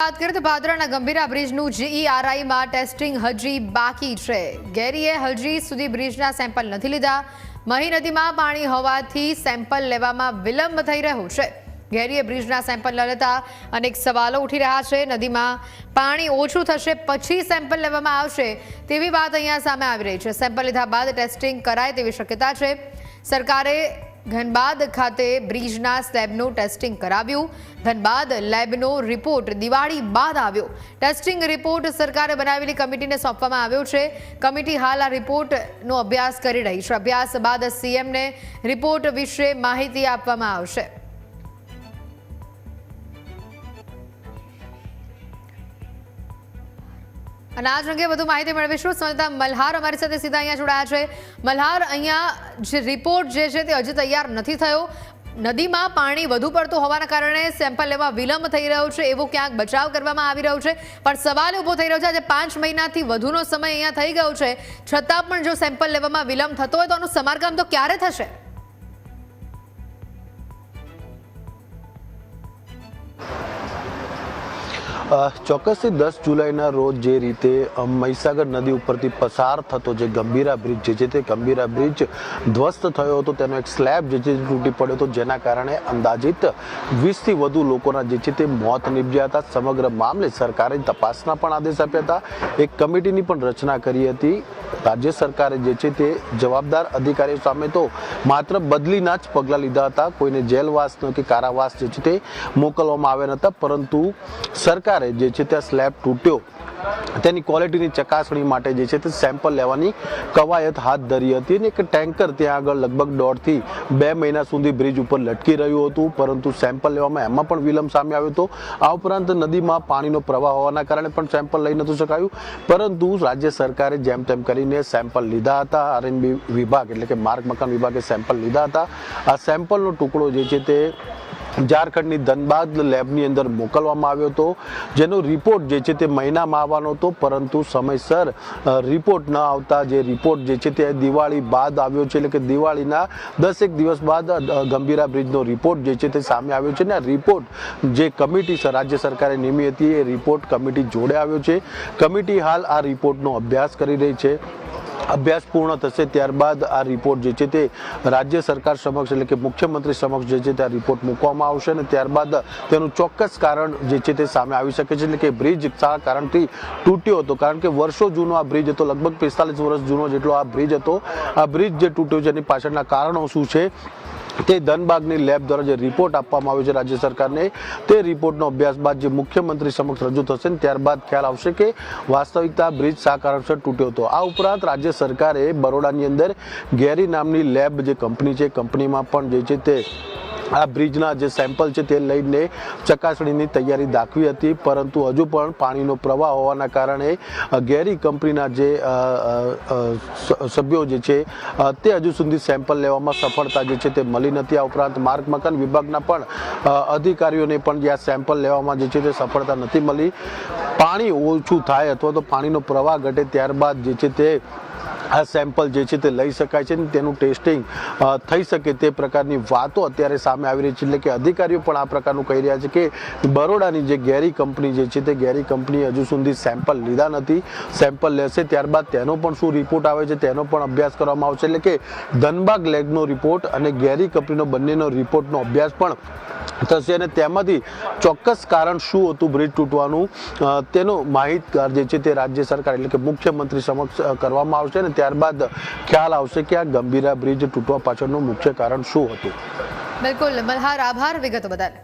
વાત કરીએ તો ભાદરાના ગંભીરા બ્રિજનું જીઈઆરઆઈમાં ટેસ્ટિંગ હજી બાકી છે। ગેરીએ હજી સુધી બ્રિજના સેમ્પલ નથી લીધા। મહી નદીમાં પાણી હોવાથી સેમ્પલ લેવામાં વિલંબ થઈ રહ્યો છે। ગેરીએ બ્રિજના સેમ્પલ ન લેતા અનેક સવાલો ઉઠી રહ્યા છે। નદીમાં પાણી ઓછું થશે પછી સેમ્પલ લેવામાં આવશે તેવી વાત અહીંયા સામે આવી રહી છે। સેમ્પલ લીધા બાદ ટેસ્ટિંગ કરાય તેવી શક્યતા છે। સરકારે ધનબાદ ખાતે બ્રિજના સ્લેબનું ટેસ્ટિંગ કરાવ્યું। ધનબાદ લેબનો રિપોર્ટ દિવાળી બાદ આવ્યો। ટેસ્ટિંગ રિપોર્ટ સરકારે બનાવેલી કમિટીને સોંપવામાં આવ્યો છે। કમિટી હાલ આ રિપોર્ટનો અભ્યાસ કરી રહી છે। અભ્યાસ બાદ સીએમને રિપોર્ટ વિશે માહિતી આપવામાં આવશે। અને આ અંગે વધુ માહિતી મેળવીશું। સંવાદદાતા મલ્હાર અમારી સાથે સીધા અહીંયા જોડાયા છે। મલ્હાર, અહીંયા જે રિપોર્ટ જે છે તે હજી તૈયાર નથી થયો। નદીમાં પાણી વધુ પડતું હોવાના કારણે સેમ્પલ લેવા વિલંબ થઈ રહ્યો છે, એવો ક્યાંક બચાવ કરવામાં આવી રહ્યો છે। પણ સવાલ ઊભો થઈ રહ્યો છે, આજે 5 મહિનાથી વધુનો સમય અહીંયા થઈ ગયો છે, છતાં પણ જો સેમ્પલ લેવામાં વિલંબ થતો હોય તો આનું સમારકામ તો ક્યારે થશે? ચોક્કસથી 10 જુલાઈના રોજ જે રીતે મહીસાગર નદી ઉપરથી પસાર થતો જે ગંભીરા બ્રિજ જે છે તે ગંભીરા બ્રિજ ધ્વસ્ત થયો હતો, તેનો એક સ્લેબ જે છે તૂટી પડ્યો હતો, જેના કારણે અંદાજિત 20થી વધુ લોકોના જે છે તે મોત નીપજ્યા હતા। સમગ્ર મામલે સરકારે તપાસના પણ આદેશ આપ્યા હતા। એક કમિટીની પણ રચના કરી હતી। રાજ્ય સરકારે જે છે તે જવાબદાર અધિકારીઓ સામે તો માત્ર બદલીના જ પગલાં લીધા હતા। કોઈને જેલવાસ કે કારાવાસ જે છે તે મોકલવામાં આવ્યા નહોતા, પરંતુ સરકાર જે છે તે સ્લેબ તૂટ્યો તેની ક્વોલિટીની ચકાસણી માટે જે છે તે સેમ્પલ લેવાની કવાયત હાથ ધરી હતી। અને એક ટેન્કર ત્યાં આગળ લગભગ 1.5 થી 2 મહિના સુધી બ્રિજ ઉપર લટકી રહ્યું હતું, પરંતુ સેમ્પલ લેવામાં એમાં પણ વિલંબ સામે આવ્યો હતો। આ ઉપરાંત નદીમાં પાણીનો પ્રવાહ હોવાના કારણે પણ સેમ્પલ લઈ નહોતું શકાયું, પરંતુ રાજ્ય સરકારે જેમ તેમ કરીને સેમ્પલ લીધા હતા। આરએનબી વિભાગ એટલે કે માર્ગ મકાન વિભાગે સેમ્પલ લીધા હતા। આ સેમ્પલનો ટુકડો જે છે તે ઝારખંડની ધનબાદ લેબની અંદર મોકલવામાં આવ્યો હતો, જેનો રિપોર્ટ જે છે તે મહિનામાં આવવાનો હતો, પરંતુ સમયસર રિપોર્ટ ન આવતા જે રિપોર્ટ જે છે તે દિવાળી બાદ આવ્યો છે। એટલે કે દિવાળીના 10 દિવસ બાદ ગંભીરા બ્રિજનો રિપોર્ટ જે છે તે સામે આવ્યો છે। અને આ રિપોર્ટ જે કમિટી રાજ્ય સરકારે નિમી હતી એ રિપોર્ટ કમિટી જોડે આવ્યો છે। કમિટી હાલ આ રિપોર્ટનો અભ્યાસ કરી રહી છે। અભ્યાસ પૂર્ણ થશે ત્યારબાદ આ રિપોર્ટ જે છે તે રાજ્ય સરકાર સમક્ષ એટલે કે મુખ્યમંત્રી સમક્ષ જે છે તે આ રિપોર્ટ મૂકવામાં આવશે, અને ત્યારબાદ તેનું ચોક્કસ કારણ જે છે તે સામે આવી શકે છે। એટલે કે બ્રિજ શા કારણથી તૂટ્યો હતો, કારણ કે વર્ષો જૂનો આ બ્રિજ હતો, લગભગ 45 વર્ષ જૂનો જેટલો આ બ્રિજ હતો। આ બ્રિજ જે તૂટ્યો છે એની પાછળના કારણો શું છે તે ધનબાદની લેબ દ્વારા જે રિપોર્ટ આપવામાં આવ્યો છે રાજ્ય સરકારને, તે રિપોર્ટનો અભ્યાસ બાદ જે મુખ્યમંત્રી સમક્ષ રજૂ થશે ને ત્યારબાદ ખ્યાલ આવશે કે વાસ્તવિકતા બ્રિજ શા કારણસર તૂટ્યો હતો। આ ઉપરાંત રાજ્ય સરકારે બરોડાની અંદર ગેરી નામની લેબ જે કંપની છે, કંપનીમાં પણ જે છે તે આ બ્રિજના જે સેમ્પલ છે તે લઈને ચકાસણીની તૈયારી દાખવી હતી, પરંતુ હજુ પણ પાણીનો પ્રવાહ હોવાના કારણે ગેરી કંપનીના જે સભ્યો જે છે તે હજુ સુધી સેમ્પલ લેવામાં સફળતા જે છે તે મળી નથી। આ ઉપરાંત માર્ગ મકાન વિભાગના પણ અધિકારીઓને પણ જે આ સેમ્પલ લેવામાં જે છે તે સફળતા નથી મળી। પાણી ઓછું થાય અથવા તો પાણીનો પ્રવાહ ઘટે ત્યારબાદ જે છે તે આ સેમ્પલ જે છે તે લઈ શકાય છે, ને તેનું ટેસ્ટિંગ થઈ શકે તે પ્રકારની વાતો અત્યારે સામે આવી રહી છે। એટલે કે અધિકારીઓ પણ આ પ્રકારનું કહી રહ્યા છે કે બરોડાની જે ગેરી કંપની જે છે તે ગેરી કંપનીએ હજુ સુધી સેમ્પલ લીધા નથી। સેમ્પલ લેશે ત્યારબાદ તેનો પણ શું રિપોર્ટ આવે છે તેનો પણ અભ્યાસ કરવામાં આવશે। એટલે કે ધનબાદ લેબનો રિપોર્ટ અને ગેરી કંપનીનો બંનેનો રિપોર્ટનો અભ્યાસ પણ થશે, અને તેમાંથી ચોક્કસ કારણ શું હતું બ્રિજ તૂટવાનું તેનો માહિતગાર જે છે તે રાજ્ય સરકાર એટલે કે મુખ્યમંત્રી સમક્ષ કરવામાં આવશે, અને ત્યારબાદ ખ્યાલ આવશે કે આ ગંભીરા બ્રિજ તૂટવા પાછળનું મુખ્ય કારણ શું હતું। બિલકુલ મલ્હાર, આભાર વિગતો બદલ।